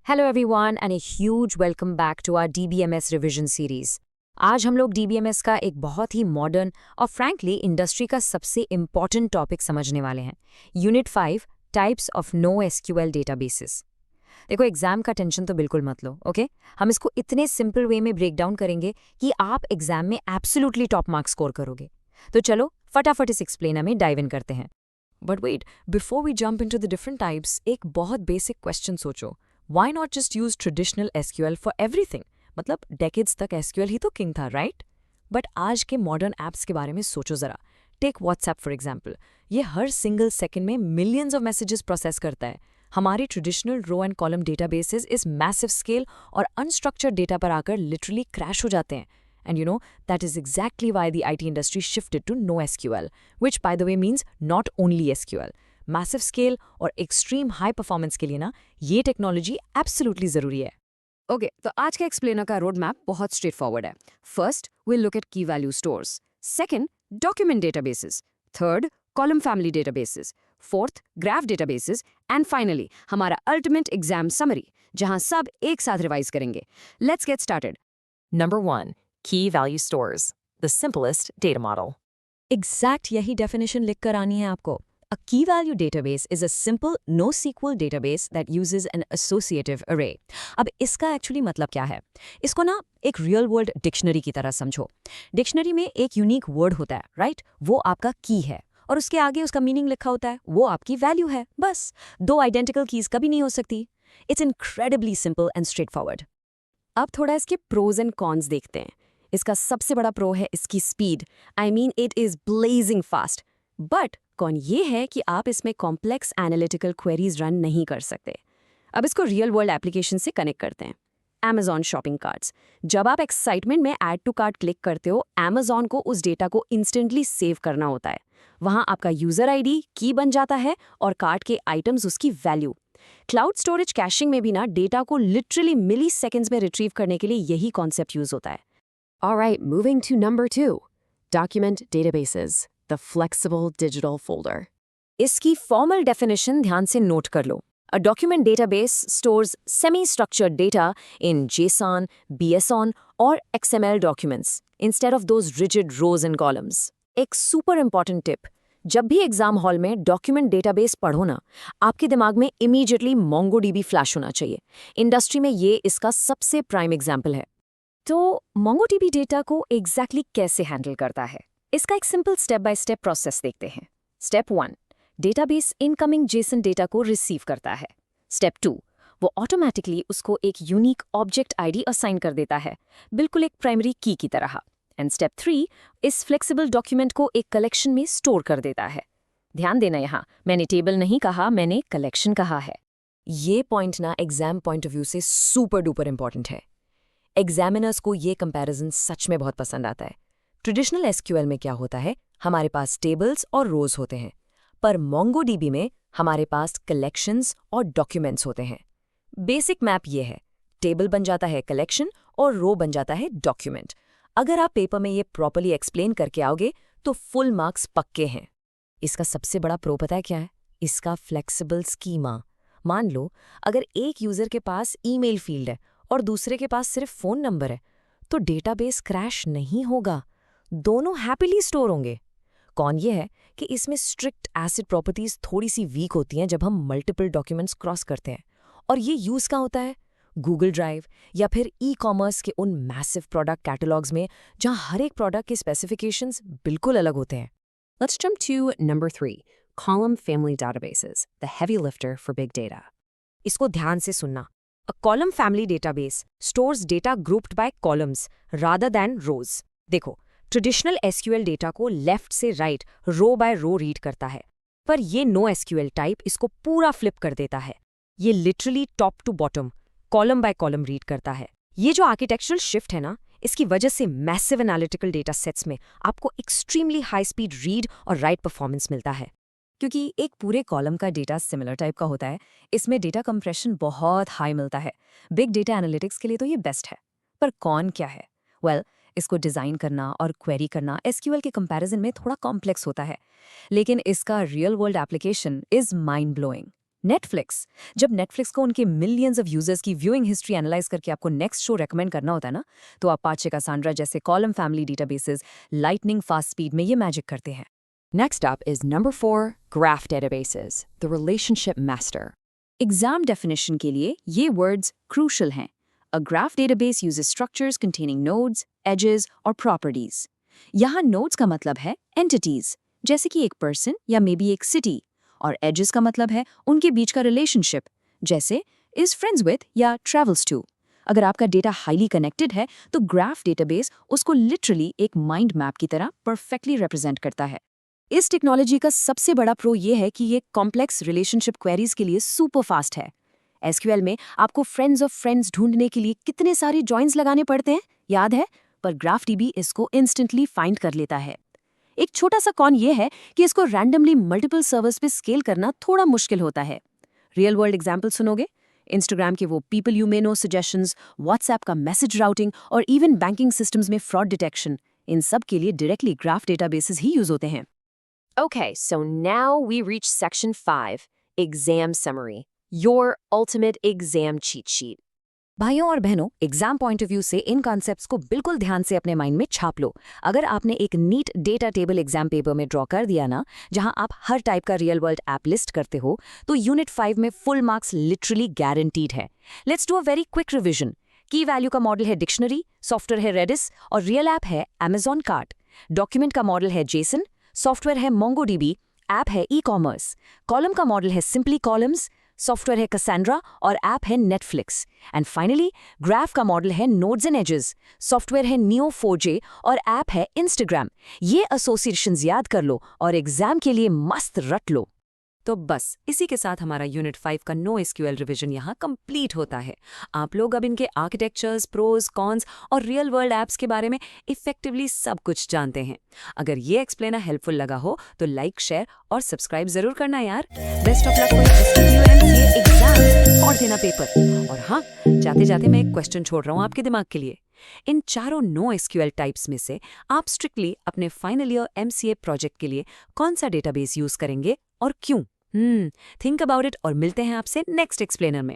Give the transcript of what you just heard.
Hello everyone and a huge welcome back to our DBMS revision series. आज हम लोग DBMS का एक बहुत ही मॉडर्न और फ्रैंकली इंडस्ट्री का सबसे इम्पॉर्टेंट टॉपिक समझने वाले हैं, unit 5 types of no SQL databases. देखो, एग्जाम का टेंशन तो बिल्कुल मत लो, ओके? हम इसको इतने सिंपल वे में ब्रेक डाउन करेंगे कि आप एग्जाम में एब्सोल्युटली टॉप मार्क्स स्कोर करोगे। तो चलो फटाफट इस एक्सप्लेनर में डाइव इन करते हैं। But wait, before we jump into the different types, एक बहुत बेसिक क्वेश्चन सोचो। Why not just use traditional SQL for everything? मतलब डेकेड्स तक एसक्यूएल ही तो किंग था, राइट? बट आज के मॉडर्न ऐप्स के बारे में सोचो जरा। Take WhatsApp for example. ये हर सिंगल सेकंड में मिलियंस ऑफ मैसेजेस प्रोसेस करता है। हमारे traditional row and column databases इस मैसिव स्केल और अनस्ट्रक्चर्ड डेटा पर आकर लिटरली क्रैश हो जाते हैं। And you know, that is exactly why the IT industry shifted to NoSQL, which by the way means not only SQL. Massive scale और extreme high performance के लिए ना ये टेक्नोलॉजी absolutely ज़रूरी है। ओके, तो आज का एक्सप्लेनर का रोड मैप बहुत स्ट्रेट फॉरवर्ड है। First, we'll look at key value stores. Second, document databases. Third, column family databases. Fourth, graph databases. And finally, हमारा ultimate exam summary, जहां सब एक साथ रिवाइज करेंगे। Let's get started. Number 1. Key value stores, the simplest data model. Exact यही definition लिख कर आनी है आपको। A key value database is a simple NoSQL database that uses an associative array. अब इसका एक्चुअली मतलब क्या है? इसको ना एक रियल वर्ल्ड डिक्शनरी की तरह समझो। डिक्शनरी में एक यूनिक वर्ड होता है, राइट? वो आपका की है और उसके आगे उसका मीनिंग लिखा होता है, वो आपकी वैल्यू है। बस दो आइडेंटिकल कीज कभी नहीं हो सकती। It's incredibly simple and straight forward. अब थोड़ा इसके प्रोज एंड कॉन्स देखते हैं। इसका सबसे बड़ा प्रो है इसकी speed. I mean it is blazing fast. But कौन ये है कि आप इसमें कॉम्प्लेक्स एनालिटिकल क्वेरीज रन नहीं कर सकते। अब इसको रियल वर्ल्ड एप्लीकेशन से कनेक्ट करते हैं। Amazon shopping carts. जब आप एक्साइटमेंट में ऐड टू कार्ट क्लिक करते हो, Amazon को उस डेटा को इंस्टेंटली सेव करना होता है। वहां आपका यूजर आईडी की बन जाता है और कार्ट के आइटम्स उसकी वैल्यू। क्लाउड स्टोरेज कैशिंग में भी ना डेटा को लिटरली मिली सेकेंड्स में रिट्रीव करने के लिए यही कॉन्सेप्ट यूज होता है। Alright, moving to number 2. Document databases, the flexible digital folder. इसकी फॉर्मल डेफिनेशन ध्यान से नोट कर लो। A document database stores semi-structured data in JSON, BSON और XML documents instead of those rigid rows and columns. एक super important tip, जब भी exam hall में document database पढ़ो ना, आपके दिमाग में इमीडिएटली MongoDB फ्लैश होना चाहिए। इंडस्ट्री में ये इसका सबसे प्राइम एग्जाम्पल है। तो MongoDB डेटा को एग्जैक्टली कैसे हैंडल करता है? इसका एक simple step by step process देखते हैं। Step 1, database incoming Jason data को रिसीव करता है। स्टेप 2, वो ऑटोमेटिकली उसको एक यूनिक ऑब्जेक्ट आईडी असाइन कर देता है, बिल्कुल एक प्राइमरी की की तरह। एंड स्टेप 3, इस फ्लेक्सिबल डॉक्यूमेंट को एक कलेक्शन में स्टोर कर देता है। ध्यान देना, यहाँ मैंने टेबल नहीं कहा, मैंने कलेक्शन कहा है। ये पॉइंट ना एग्जाम पॉइंट ऑफ व्यू से सुपर डुपर इंपॉर्टेंट है। एग्जामिनर्स को ये कंपैरिजन सच में बहुत पसंद आता है। ट्रेडिशनल एसक्यूएल में क्या होता है, हमारे पास टेबल्स और रोज होते हैं, पर MongoDB में हमारे पास कलेक्शंस और डॉक्यूमेंट्स होते हैं। बेसिक मैप ये है, टेबल बन जाता है कलेक्शन और रो बन जाता है डॉक्यूमेंट। अगर आप पेपर में ये प्रॉपर्ली एक्सप्लेन करके आओगे तो फुल मार्क्स पक्के हैं। इसका सबसे बड़ा प्रो पता है क्या है? इसका फ्लेक्सिबल स्कीमा। मान लो अगर एक यूजर के पास ईमेल फील्ड है और दूसरे के पास सिर्फ फोन नंबर है, तो डेटाबेस क्रैश नहीं होगा, दोनों हैप्पीली स्टोर होंगे। कौन ये है कि इसमें स्ट्रिक्ट एसिड प्रॉपर्टीज थोड़ी सी वीक होती हैं जब हम मल्टीपल डॉक्यूमेंट्स क्रॉस करते हैं, और ये यूज का होता है गूगल ड्राइव या फिर ई-कॉमर्स के उन मैसिव प्रोडक्ट कैटलॉग्स में, जहां हर एक प्रोडक्ट के स्पेसिफिकेशंस बिल्कुल अलग होते हैं। Let's jump to number 3. Column family databases, the heavy lifter for big data. इसको ध्यान से सुनना। A column family database stores data grouped by columns rather than rows. देखो, ट्रेडिशनल एसक्यूएल डेटा को लेफ्ट से राइट, रो बाय रो read करता है, पर ये नो एसक्यूएल टाइप इसको पूरा फ्लिप कर देता है। ये literally top to bottom, column by column read करता है। ये जो आर्किटेक्चरल शिफ्ट है ना, इसकी वजह से मैसिव एनालिटिकल डेटा सेट्स में आपको एक्सट्रीमली हाई स्पीड रीड और राइट परफॉर्मेंस मिलता है। क्योंकि एक पूरे कॉलम का डेटा सिमिलर टाइप का होता है, इसमें डेटा कंप्रेशन बहुत हाई मिलता है। बिग डेटा एनालिटिक्स के लिए तो ये बेस्ट है। पर कौन क्या है? वेल, इसको डिज़ाइन करना और क्वेरी करना एसक्यूएल के कंपैरिजन में थोड़ा कॉम्प्लेक्स होता है, लेकिन इसका real world application is mind blowing. Netflix. जब नेटफ्लिक्स को उनके मिलियंस ऑफ यूजर्स की व्यूइंग हिस्ट्री एनालाइज करके आपको नेक्स्ट शो रेकमेंड करना होता है ना, तो अपाचे कैसेंड्रा जैसे column family databases lightning fast speed में ये मैजिक करते हैं। Next up is number 4, graph databases, the relationship master. Exam definition के लिए ये वर्ड्स क्रूशल हैं। A graph database uses structures containing nodes, edges और properties. यहाँ nodes का मतलब है entities, जैसे कि एक person या मे बी एक city, और edges का मतलब है उनके बीच का relationship, जैसे is friends with या travels to. अगर आपका डेटा हाईली कनेक्टेड है तो ग्राफ डेटाबेस उसको लिटरली एक माइंड मैप की तरह परफेक्टली रिप्रेजेंट करता है। इस टेक्नोलॉजी का सबसे बड़ा प्रो ये है कि ये कॉम्प्लेक्स रिलेशनशिप क्वेरीज के लिए सुपर फास्ट है। एसक्यूएल में आपको फ्रेंड्स ऑफ फ्रेंड्स ढूंढने के लिए कितने सारे जॉइंस लगाने पड़ते हैं, याद है? पर ग्राफडीबी इसको इंस्टेंटली फाइंड कर लेता है। एक छोटा सा कॉन ये है कि इसको रैंडमली मल्टीपल सर्वर्स पे स्केल करना थोड़ा मुश्किल होता है। रियल वर्ल्ड एग्जाम्पल सुनोगे? इंस्टाग्राम के वो people you may know suggestions, WhatsApp का मैसेज राउटिंग और इवन बैंकिंग सिस्टम्स में फ्रॉड डिटेक्शन, इन सब के लिए डायरेक्टली ग्राफ डेटाबेसेस ही यूज होते हैं। Okay, so now we reach section 5, exam summary, your ultimate exam cheat sheet. भाइयों और बहनों, एग्जाम पॉइंट ऑफ व्यू से इन कॉन्सेप्ट्स को बिल्कुल ध्यान से अपने माइंड में छाप लो। अगर आपने एक neat data table exam paper में ड्रॉ कर दिया ना, जहां आप हर टाइप का रियल वर्ल्ड ऐप लिस्ट करते हो, तो यूनिट 5 में फुल मार्क्स लिटरली गारंटीड है। Let's do a very quick revision. Key value का मॉडल है डिक्शनरी, सॉफ्टवेयर है रेडिस और रियल ऐप है अमेजॉन कार्ट। डॉक्यूमेंट का मॉडल है जेसन, सॉफ्टवेयर है मोंगोडीबी, ऐप है ई कॉमर्स। कॉलम का मॉडल है सिंपली कॉलम्स, सॉफ्टवेयर है कैसेंड्रा और ऐप है नेटफ्लिक्स। एंड फाइनली ग्राफ का मॉडल है नोड्स एंड एजेस, सॉफ्टवेयर है नियो4j और ऐप है इंस्टाग्राम। ये एसोसिएशंस याद कर लो और एग्जाम के लिए मस्त रट लो। तो बस इसी के साथ हमारा यूनिट 5 का नो एसक्यूएल रिवीजन यहाँ कंप्लीट होता है। आप लोग अब इनके आर्किटेक्चर्स, प्रोज, कॉन्स और रियल वर्ल्ड ऐप्स के बारे में इफेक्टिवली सब कुछ जानते हैं। अगर ये एक्सप्लेनर हेल्पफुल लगा हो तो लाइक, शेयर और सब्सक्राइब जरूर करना यार। Best of luck for exam और देना पेपर। और हाँ, जाते जाते मैं एक क्वेश्चन छोड़ रहा हूँ आपके दिमाग के लिए। इन चारों नो एसक्यूएल टाइप्स में से आप स्ट्रिक्टली अपने फाइनल ईयर एमसीए प्रोजेक्ट के लिए कौन सा डेटाबेस यूज करेंगे और क्यों? थिंक अबाउट इट और मिलते हैं आपसे नेक्स्ट एक्सप्लेनर में।